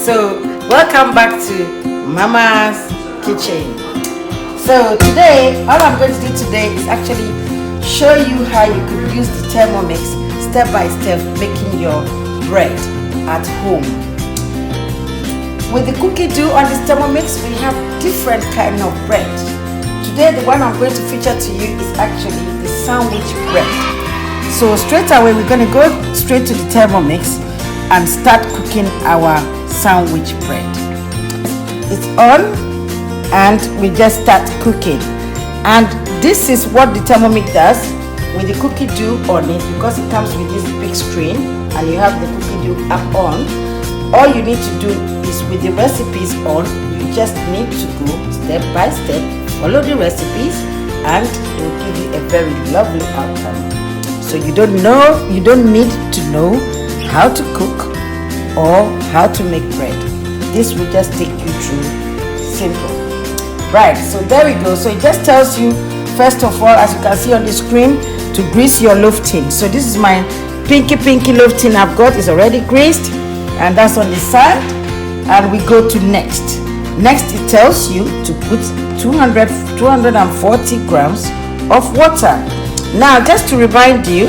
So welcome back to Mama's kitchen. So today, all I'm going to do today is actually show you how you could use the Thermomix step by step making your bread at home. With the cookie dough on this Thermomix, we have different kind of bread. Today, the one I'm going to feature to you is actually the sandwich bread. So straight away, we're going to go straight to the Thermomix and start cooking our sandwich bread. It's on and we just start cooking. And this is what the Thermomix does with the cookie dough on it, because it comes with this big screen and you have the cookie dough up on. All you need to do is, with the recipes on, you just need to go step by step, follow the recipes, and it will give you a very lovely outcome. So you don't need to know how to cook or how to make bread. This will just take you through simple. Right, so there we go. So it just tells you, first of all, as you can see on the screen, to grease your loaf tin. So this is my pinky loaf tin I've got. It's already greased, and that's on the side. And we go to next. Next, it tells you to put 240 grams of water. Now, just to remind you,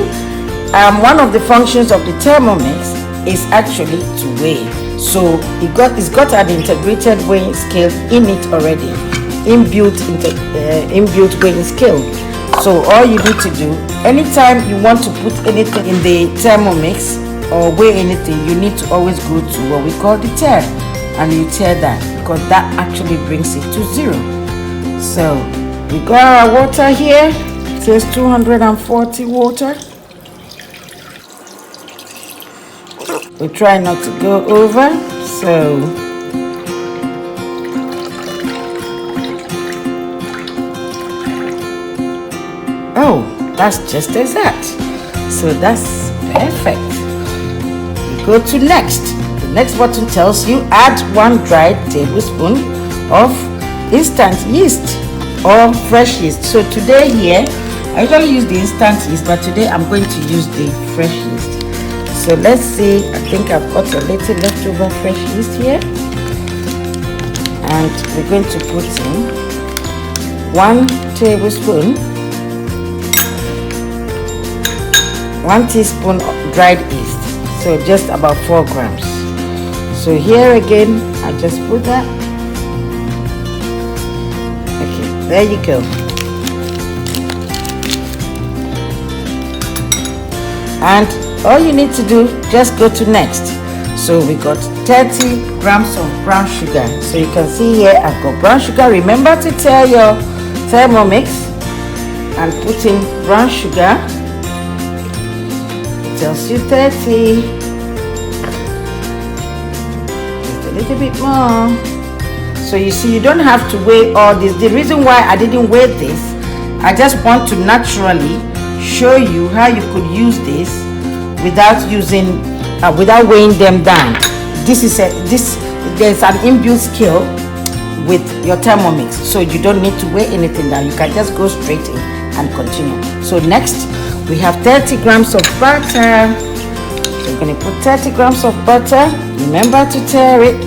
one of the functions of the Thermomix is actually to weigh. So it's got an integrated weighing scale in it already, inbuilt weighing scale. So all you need to do, anytime you want to put anything in the Thermomix or weigh anything, you need to always go to what we call the tare, and you tare that, because that actually brings it to 0. So we got our water here. It says 240 water. We try not to go over, so that's just exact. So that's perfect. We go to next. The next button tells you add 1 dried tablespoon of instant yeast or fresh yeast. So today here, I usually use the instant yeast, but today I'm going to use the fresh yeast. So let's see, I think I've got a little leftover fresh yeast here. And we're going to put in 1 tablespoon, 1 teaspoon of dried yeast. So just about 4 grams. So here again, I'll just put that. Okay, there you go. And all you need to do, just go to next. So we got 30 grams of brown sugar. So you can see here I've got brown sugar. Remember to tare your Thermomix and put in brown sugar. It tells you 30. Just a little bit more. So you see, you don't have to weigh all this. The reason why I didn't weigh this, I just want to naturally show you how you could use this without weighing them down. There's an inbuilt scale with your Thermomix, so you don't need to weigh anything down. You can just go straight in and continue. So next, we have 30 grams of butter. So we're going to put 30 grams of butter. Remember to tare it.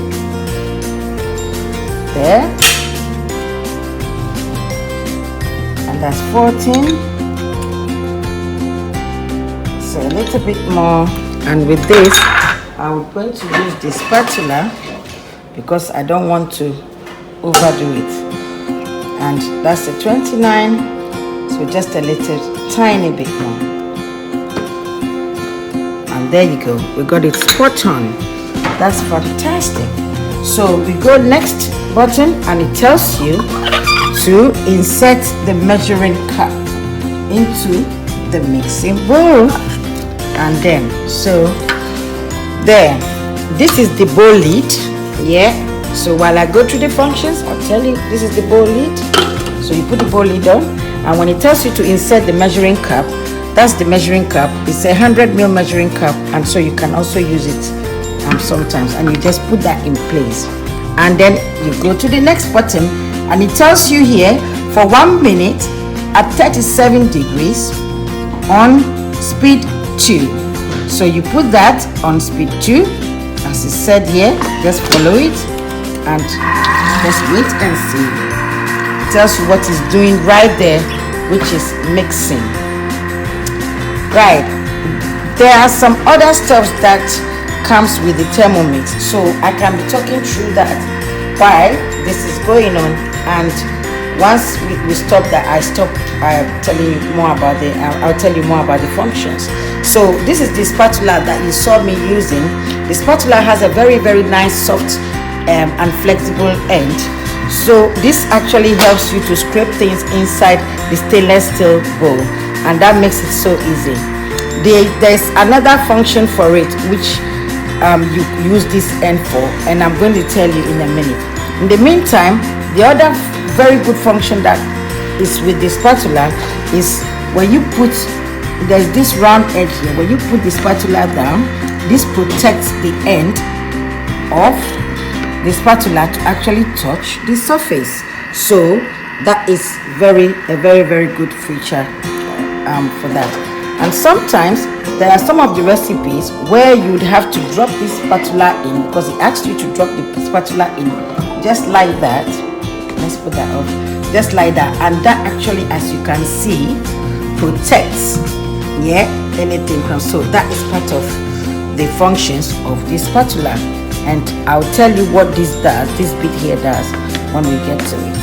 There. And that's 14. So a little bit more. And with this, I'm going to use the spatula because I don't want to overdo it. And that's a 29, so just a little tiny bit more. And there you go, we got it spot on. That's fantastic. So we go next button, and it tells you to insert the measuring cup into the mixing bowl. And then, so there, this is the bowl lid. Yeah, so while I go through the functions, I'll tell you, this is the bowl lid. So you put the bowl lid on, and when it tells you to insert the measuring cup, that's the measuring cup. It's a 100 ml measuring cup, and so you can also use it sometimes, and you just put that in place. And then you go to the next button, and it tells you here for 1 minute at 37 degrees on speed 2. So you put that on speed 2, as it said here, just follow it and just wait and see. It tells you what it's doing right there, which is mixing. Right, there are some other stuff that comes with the Thermomix, so I can be talking through that while this is going on, and once we stop that, I'll tell you more about the functions. So this is the spatula that you saw me using. The spatula has a very, very nice, soft and flexible end. So this actually helps you to scrape things inside the stainless steel bowl, and that makes it so easy. There's another function for it which you use this end for, and I'm going to tell you in a minute. In the meantime, the other very good function that is with the spatula is when you put, there's this round edge here, when you put the spatula down, this protects the end of the spatula to actually touch the surface. So that is a very, very good feature for that. And sometimes there are some of the recipes where you'd have to drop this spatula in, because it asks you to drop the spatula in just like that. Let's put that off, just like that, and that actually, as you can see, protects anything from. So that is part of the functions of this spatula, and I'll tell you what this does, this bit here does, when we get to it.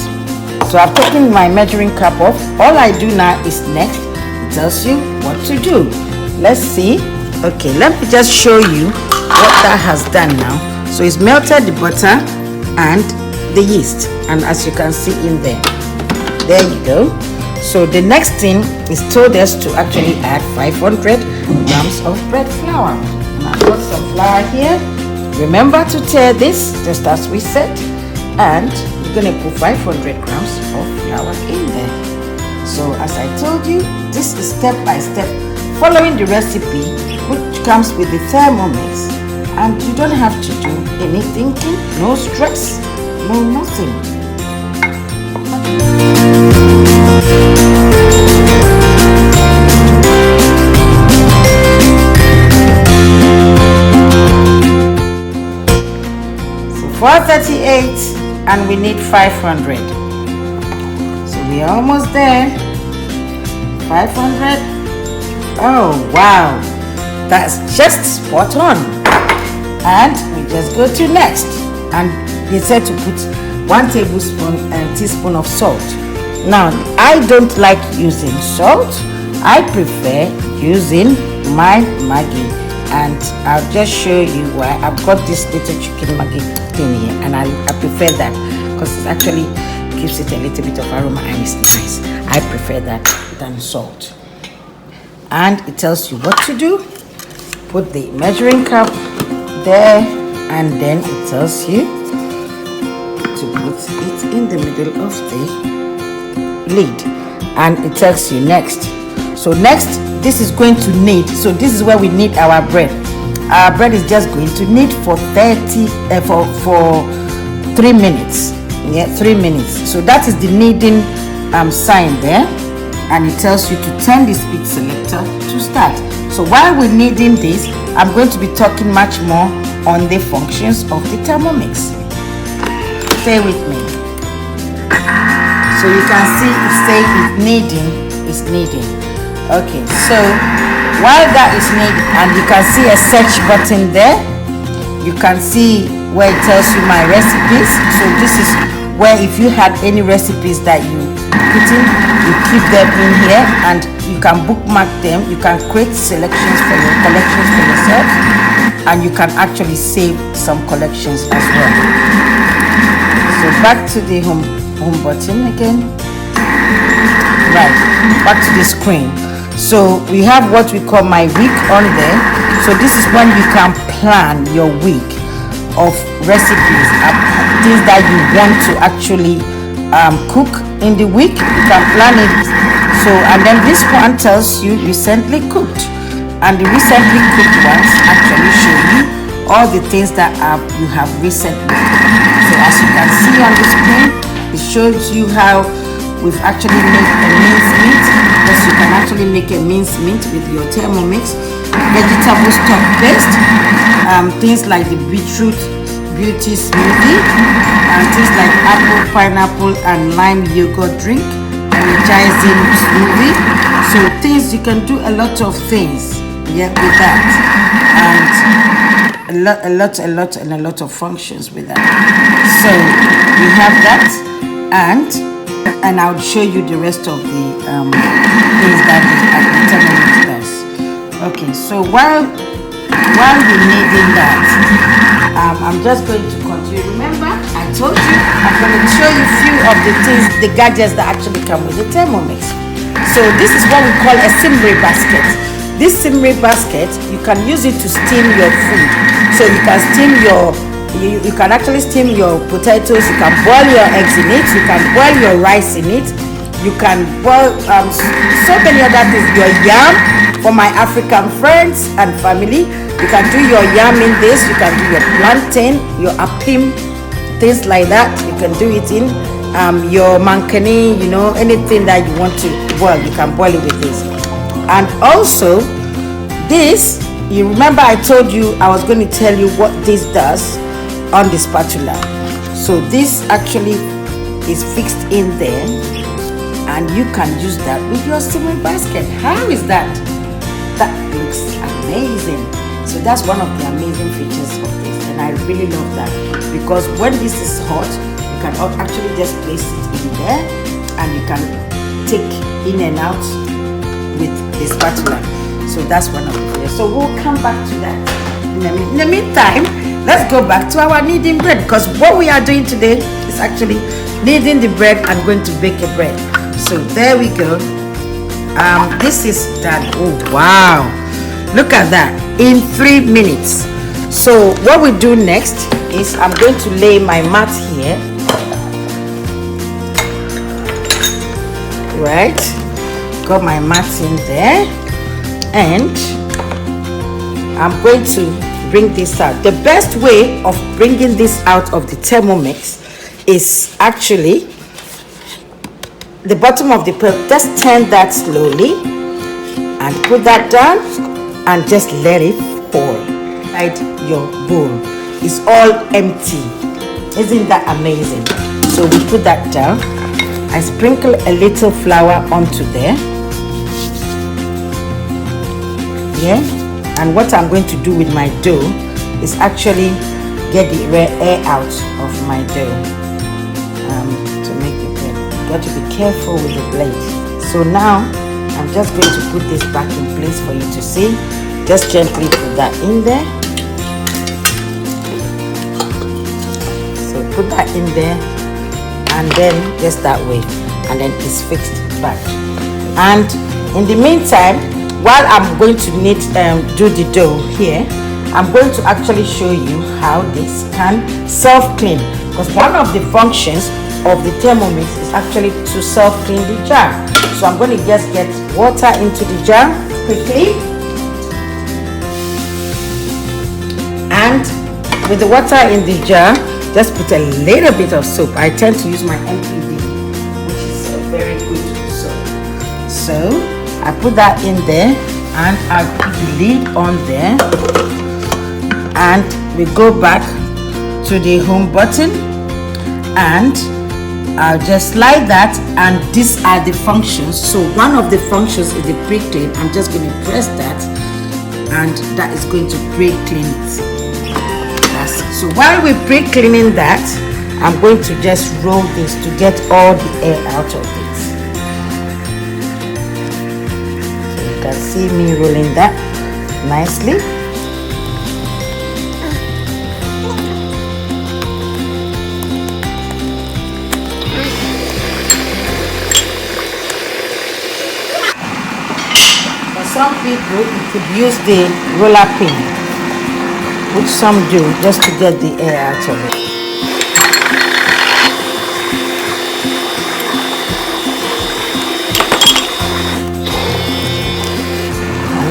So I've taken my measuring cup off. All I do now is next, it tells you what to do. Let's see. Okay, let me just show you what that has done now. So it's melted the butter and the yeast, and as you can see in there you go. So the next thing is told us to actually add 500 grams of bread flour. And I've got some flour here. Remember to tear this just as we said, and you're going to put 500 grams of flour in there. So as I told you, this is step by step following the recipe which comes with the Thermomix, and you don't have to do any thinking, no stress, no nothing. So 438, and we need 500. So we are almost there. 500. Oh wow, that's just spot on. And we just go to next, and they said to put 1 teaspoon of salt. Now I don't like using salt, I prefer using my Maggi, and I'll just show you why. I've got this little chicken Maggi thing here, and I prefer that because it actually gives it a little bit of aroma and it's nice. I prefer that than salt. And it tells you what to do. Put the measuring cup there, and then it tells you to put it in the middle of the lid, and it tells you next. So next, this is going to knead. So this is where we knead our bread. Our bread is just going to knead for 3 minutes. 3 minutes. So that is the kneading sign there, and it tells you to turn the speed selector to start. So while we're kneading this, I'm going to be talking much more on the functions of the Thermomix. Stay with me. So you can see it says it's kneading. Okay, so while that is kneading, and you can see a search button there, you can see where it tells you my recipes. So this is where if you had any recipes that you put in, you keep them in here, and you can bookmark them. You can create selections for your collections for yourself, and you can actually save some collections as well. So back to the home button again. Right, back to the screen. So we have what we call my week on there. So this is when you can plan your week of recipes, things that you want to actually cook in the week. You can plan it. So, and then this one tells you recently cooked, and the recently cooked ones actually show you all the things that you have recently cooked. So as you can see on the screen, it shows you how we've actually made a mince meat. Yes, you can actually make a mince meat with your Thermomix. vegetable stock paste, things like the beetroot beauty smoothie, and things like apple, pineapple, and lime yogurt drink, energizing smoothie. So things, you can do a lot of things, yeah, with that, and a lot of functions with that. So we have that, and I'll show you the rest of the things that the Thermomix does. Okay, so while you're kneading that, I'm just going to continue. Remember, I told you I'm going to show you a few of the things, the gadgets that actually come with the Thermomix. So this is what we call a simmery basket. This simmery basket, you can use it to steam your food. So you can steam you can actually steam your potatoes, you can boil your eggs in it, you can boil your rice in it, you can boil so many other things, your yam for my African friends and family. You can do your yam in this, you can do your plantain, your apim, things like that. You can do it in your mankani, you know, anything that you want to boil, you can boil it with this. And also this, you remember I told you I was going to tell you what this does on the spatula. So this actually is fixed in there, and you can use that with your simmering basket. How is that? That looks amazing. So that's one of the amazing features of this, and I really love that, because when this is hot, you can actually just place it in there, and you can take in and out with the spatula. So that's one of the features. So we'll come back to that in the meantime. Let's go back to our kneading bread, because what we are doing today is actually kneading the bread and going to bake a bread. So there we go. This is done. Oh wow, look at that, in 3 minutes. So what we do next is I'm going to lay my mat here, right? Got my mat in there, and I'm going to bring this out. The best way of bringing this out of the Thermomix is actually the bottom of the pan. Just turn that slowly and put that down and just let it fall inside your bowl. It's all empty. Isn't that amazing? So we put that down. I sprinkle a little flour onto there. Yeah. And what I'm going to do with my dough is actually get the air out of my dough to make the bread. You got to be careful with the blade. So now I'm just going to put this back in place for you to see. Just gently put that in there. So put that in there, and then just that way, and then it's fixed back. And in the meantime, while I'm going to do the dough here, I'm going to actually show you how this can self-clean, because one of the functions of the Thermomix is actually to self-clean the jar. So I'm going to just get water into the jar quickly, and with the water in the jar, just put a little bit of soap. I tend to use my MPD, which is a very good soap. So I put that in there, and I put the lid on there, and we go back to the home button, and I'll just slide that, and these are the functions. So one of the functions is the pre-clean. I'm just going to press that, and that is going to pre-clean it. So while we're pre-cleaning that, I'm going to just roll this to get all the air out of it. You can see me rolling that nicely. For some people, you could use the roller pin, which some do, just to get the air out of it.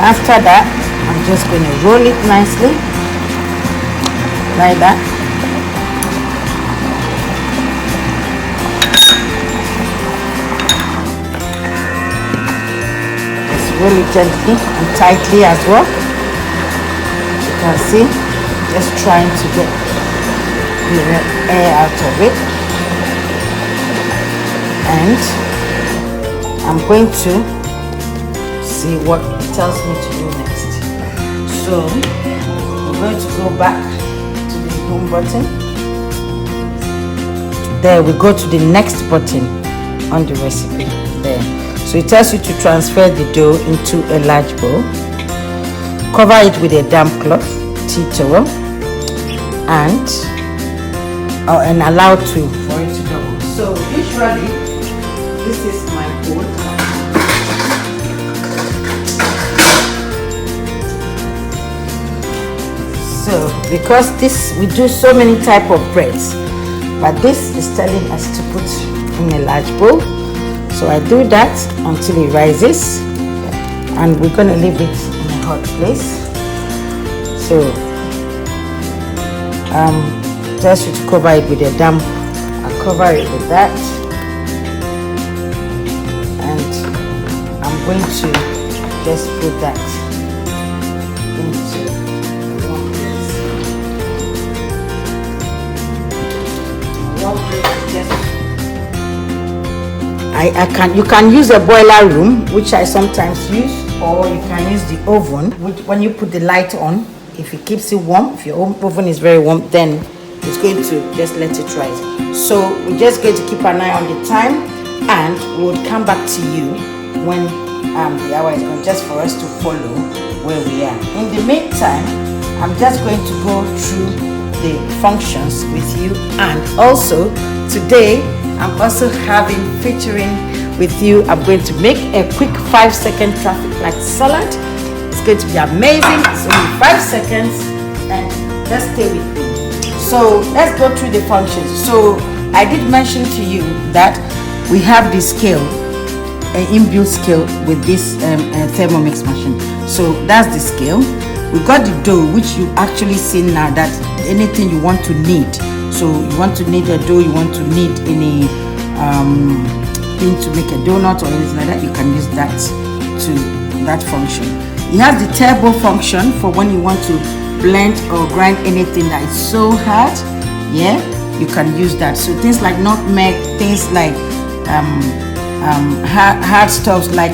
After that, I'm just going to roll it nicely, like that. Just roll it gently and tightly as well. can see, just trying to get the air out of it, and I'm going to see what it tells me to do next. So I'm going to go back to the home button. There we go to the next button on the recipe there. So it tells you to transfer the dough into a large bowl, cover it with a damp cloth, tea towel, and allow for it to double. So usually this is my bowl. So because we do so many type of breads, but this is telling us to put in a large bowl. So I do that until it rises, and we're going to leave it in a hot place. So just to cover it with a damp, I'll cover it with that, and I'm going to just put that into one place. You can use a boiler room, which I sometimes use, or you can use the oven, which when you put the light on, if it keeps it warm, if your oven is very warm, then it's going to just let it rise. So we're just going to keep an eye on the time, and we'll come back to you when the hour is gone, just for us to follow where we are. In the meantime, I'm just going to go through the functions with you, and also today I'm also featuring with you, I'm going to make a quick 5-second traffic light salad. It's going to be amazing. It's only 5 seconds, and just stay with me. So let's go through the functions. So I did mention to you that we have the scale, an inbuilt scale with this Thermomix machine. So that's the scale. We got the dough, which you actually see now, that anything you want to knead. So you want to knead a dough, you want to knead any thing to make a donut or anything like that, you can use that function. It has the turbo function for when you want to blend or grind anything that is so hard. Yeah, you can use that. So things like nutmeg, things like hard stuffs like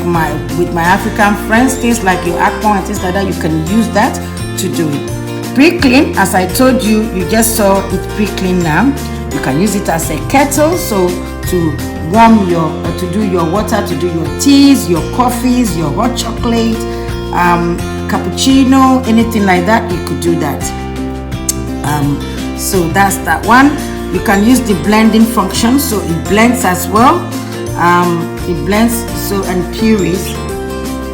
with my African friends, things like your akpon and things like that, you can use that to do it. Pre-clean, as I told you, you just saw it pre-clean now. You can use it as a kettle, so to warm to do your water, to do your teas, your coffees, your hot chocolate, cappuccino, anything like that, you could do that. So that's that one. You can use the blending function, so it blends as well. It blends and purees,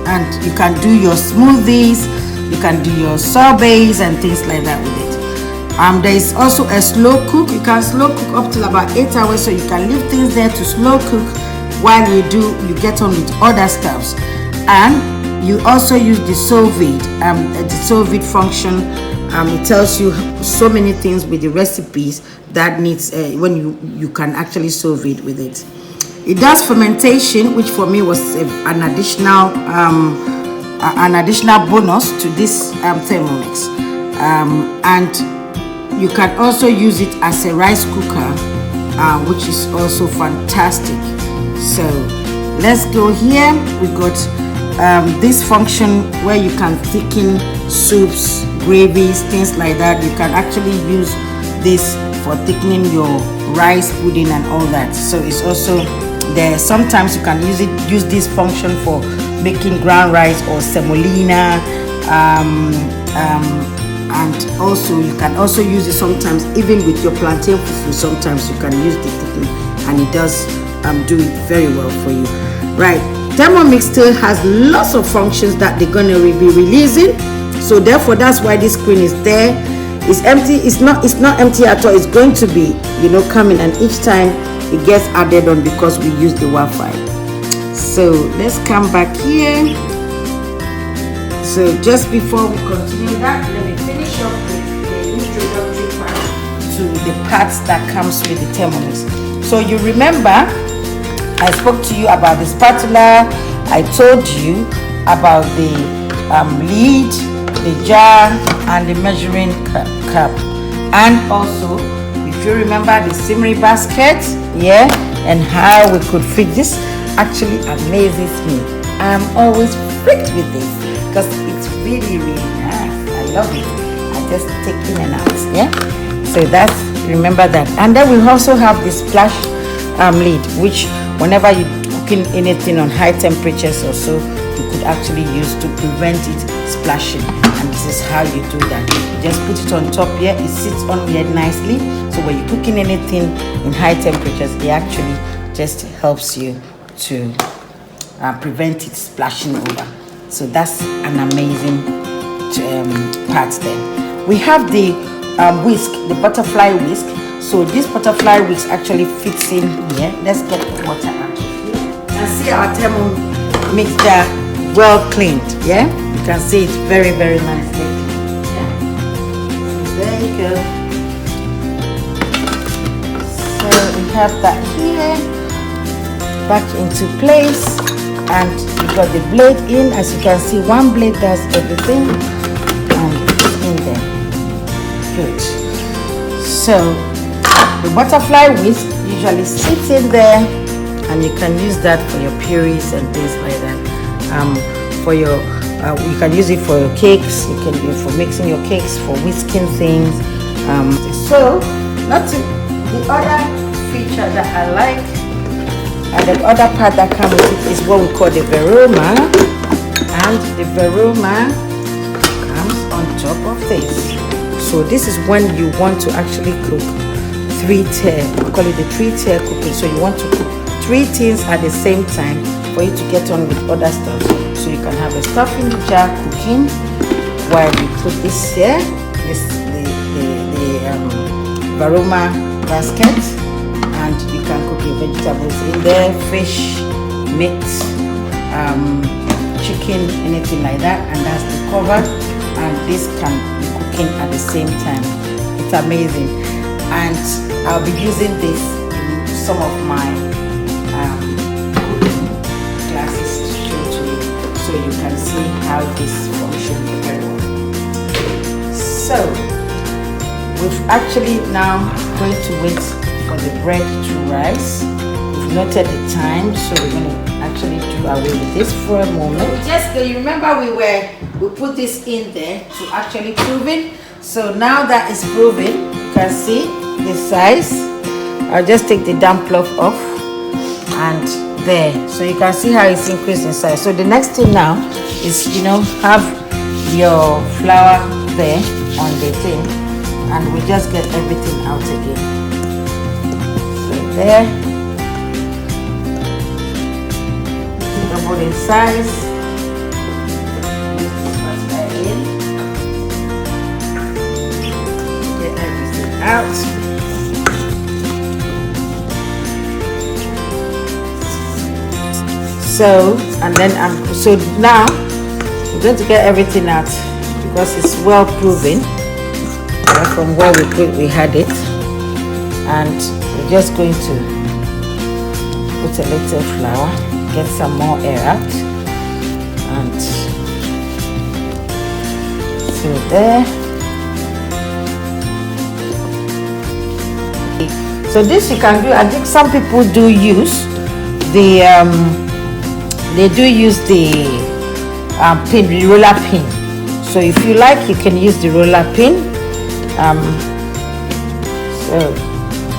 and you can do your smoothies, you can do your sorbets and things like that with it. There is also a slow cook. You can slow cook up till about 8 hours, so you can leave things there to slow cook while you get on with other stuffs. And you also use the sous vide function. It tells you so many things with the recipes that needs when you can actually sous vide with it. It does fermentation, which for me was an additional bonus to this Thermomix, and you can also use it as a rice cooker, which is also fantastic. So let's go here. We got this function where you can thicken soups, gravies, things like that. You can actually use this for thickening your rice pudding and all that. So it's also there. Sometimes you can use this function for making ground rice or semolina, and also you can also use it sometimes even with your plantain fufu. Sometimes you can use the thickening, and it does do it very well for you. Right, Thermomix still has lots of functions that they're going to be releasing, so therefore that's why this screen is there. It's empty. It's not empty at all. It's going to be coming, and each time it gets added on because we use the Wi-Fi. So let's come back here. So just before we continue that, let me finish up with the introductory part to the parts that comes with the Thermomix. So you remember I spoke to you about the spatula. I told you about the lid, the jar and the measuring cup. And also, if you remember the simmering basket, yeah, and how we could fit this, actually amazes me. I'm always freaked with this because it's really nice. I love it. I just take in and out, yeah. So that's, remember that. And then we also have this splash lid, which whenever you're cooking anything on high temperatures or so, you could actually use to prevent it splashing. And this is how you do that. You just put it on top here. It sits on here nicely. So when you're cooking anything in high temperatures, it actually just helps you to prevent it splashing over. So that's an amazing part there. We have the whisk, the butterfly whisk. So this butterfly whisk actually fits in here. Let's get the water out of here. And see our Thermomix jar well cleaned. Yeah, you can see it's very nicely cleaned. Yeah. So there you go. So we have that here back into place, and we got the blade in. As you can see, one blade does everything, and it's in there. Good. So the butterfly whisk usually sits in there, and you can use that for your purees and things like that. For your you can use it for your cakes. You can use it for mixing your cakes, for whisking things. So the other feature that I like, and the other part that comes with it, is what we call the veroma. And the veroma comes on top of this. So this is when you want to actually cook 3-tier. We call it the 3-tier cooking. So you want to cook 3 things at the same time for you to get on with other stuff. So you can have a stuff in the jar cooking while you put this here, the varoma basket, and you can cook your vegetables in there, fish, meat, chicken, anything like that, and that's the cover. And this can be cooking at the same time. It's amazing, and I'll be using this in some of my cooking classes to show to you, so you can see how this functions very well. So we've actually now going to wait for the bread to rise. We've noted the time, so we're going to actually do away with this for a moment. You remember we put this in there to actually prove it. So now that it's proven, you can see the size. I'll just take the damp cloth off, and there, so you can see how it's increased in size. So the next thing now is, have your flour there on the thing, and we just get everything out again. So there, double in size. Get everything out. So, and then so now we're going to get everything out because it's well proven from where we had it, and we're just going to put a little flour, get some more air out, and so there. So this you can do. I think some people do use the they do use the pin, the roller pin. So if you like, you can use the roller pin.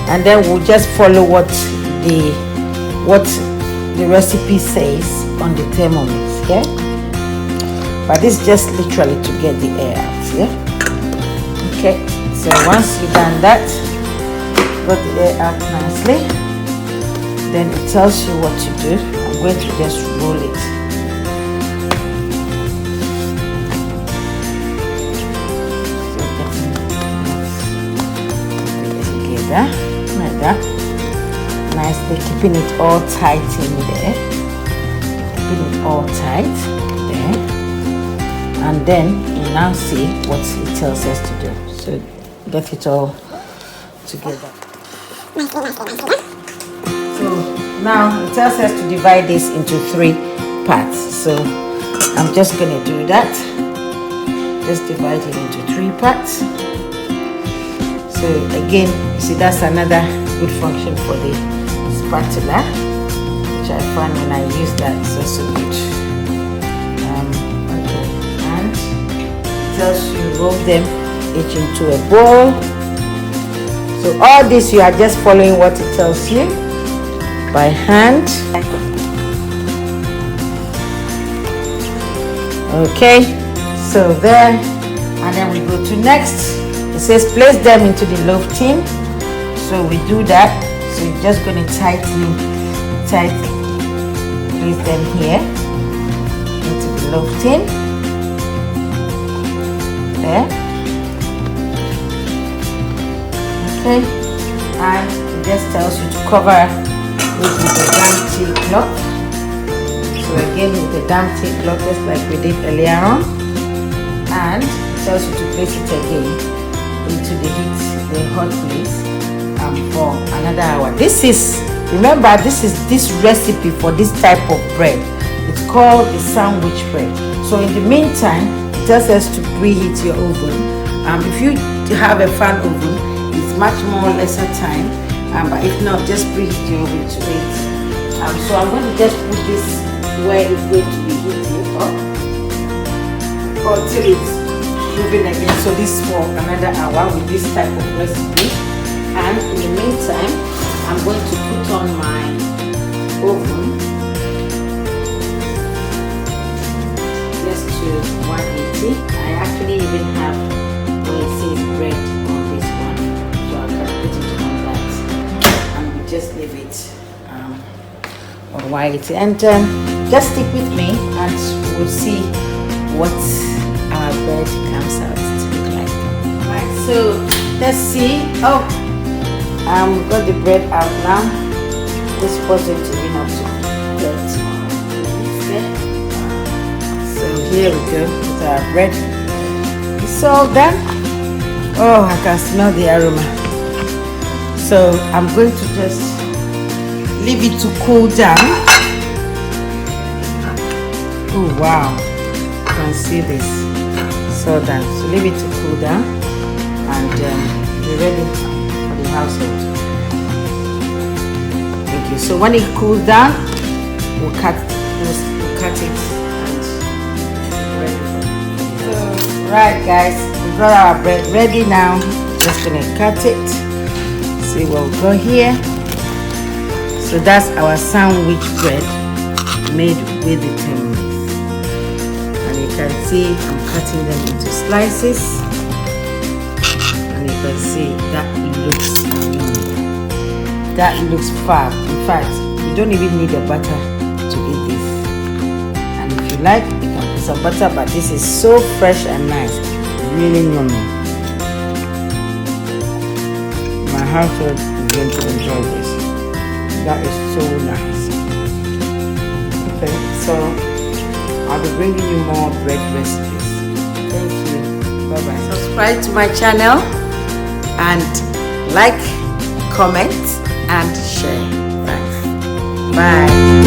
And then we'll just follow what the recipe says on the Thermomix, yeah. But this is just literally to get the air out, yeah. Okay. So once you've done that, got the air out nicely, then it tells you what to do. I'm going to just roll it. Together like that, nicely, keeping it all tight in there, keeping it all tight there, and then you now see what it tells us to do. So get it all together. So now it tells us to divide this into 3 parts. So I'm just going to do that. just divide it into 3 parts. So again, you see, that's another good function for the spatula, which I find when I use that it's also good. Okay, and it tells you roll them each into a bowl. So all this you are just following what it tells you by hand. Okay, so there, and then we go to next. It says place them into the loaf tin. So we do that. So you're just going to tightly place them here into the loaf tin. There. Okay, and it just tells you to cover it with a damp tea cloth. So again with the damp tea cloth, just like we did earlier on, and it tells you to place it again into the hot place for another hour. This is, remember, this is this recipe for this type of bread. It's called the sandwich bread. So in the meantime, it tells us to preheat your oven. If you have a fan oven, it's much more lesser time, but if not, just preheat your oven to it. So I'm going to just put this where it's going to be heating up until it's moving again. So this for another hour with this type of recipe. And in the meantime, I'm going to put on my oven just to 180. I actually even have where it says bread on this one, so I can put it on that, and we just leave it on 180. And just stick with me, and we'll see what our bread comes out to look like. Alright, so let's see. Oh, we've got the bread out now. This wasn't even up to 30 minutes there. So here we go with our bread. It's all done. Oh, I can smell the aroma. So I'm going to just leave it to cool down. Oh wow, you can see this. So done. So leave it to cool down, and be ready for the household. Thank you. So when it cools down, we'll cut it and ready for it. So, right guys, we got our bread ready now. Just gonna cut it. See what we got here. So that's our sandwich bread made with the Thermomix. And you can see I'm cutting them into slices. And you can see that looks fab. In fact, you don't even need a butter to eat this. And if you like, you can put some butter, but this is so fresh and nice. Really yummy. My household is going to enjoy this. That is so nice. Okay, so I'll be bringing you more bread recipes. Thank you. Bye bye. Subscribe to my channel and like, comment and share. Thanks. Bye.